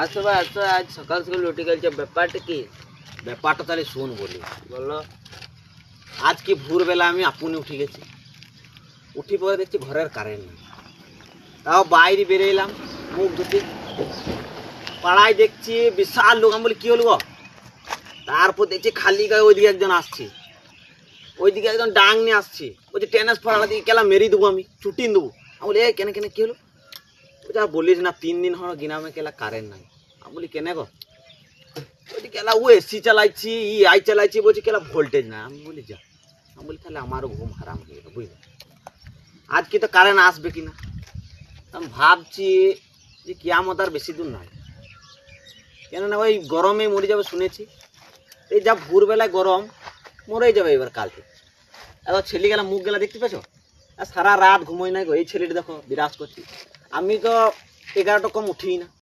আচ্ছা ভাই, আচ্ছা আজ সকাল সকাল উঠে গেছে, ব্যাপারটা কি? ব্যাপারটা তাহলে শুন বলি। বলো। আজকে ভোরবেলা আমি আপনি উঠে গেছি, উঠি পরে দেখছি ঘরের কারেন্ট নেই। তাও বাইরে বেরিয়েলাম মুখ ধুতে, পাড়ায় দেখছি বিশাল লোক। আমি বলি কি হলো গো? তারপর দেখছি খালি গায়ে ওইদিকে একজন আসছে, ওইদিকে একজন ডাং নিয়ে আসছে, বলছি টেনিস ফড়ালা দিকে কেলা মেরি দেবো, আমি ছুটিয়ে দেবো। আমি বলি এই কেন কেন কি হলো? যা বলিস না, 3 দিন হলো গ্রামে কেলা কারেন্ট নাই। আমি বলি কেন গো? বলছি কেলা ও এসি চালাইছি, আই চালাইছি, বলছি কেলা ভোল্টেজ না। আমি বলি যা। আমি বলি তাহলে আমারও ঘুম হারাম হয়ে গেল, বুঝলি? আজকে তো কারেন্ট আসবে কিনা আমি ভাবছি যে কিয়ামত আর বেশি দূর নয়। কেননা ওই গরমে মরে যাবে শুনেছি। এই যা ভোরবেলায় গরম, মরেই যাবে এবার কালকে। এবার ছেলে গেলা মুখ গেলা দেখতে পেছো? আর সারা রাত ঘুমোই নাই গো। এই ছেলেটি দেখো বিরাজ করছি। আমি তো 11টা কম উঠি না।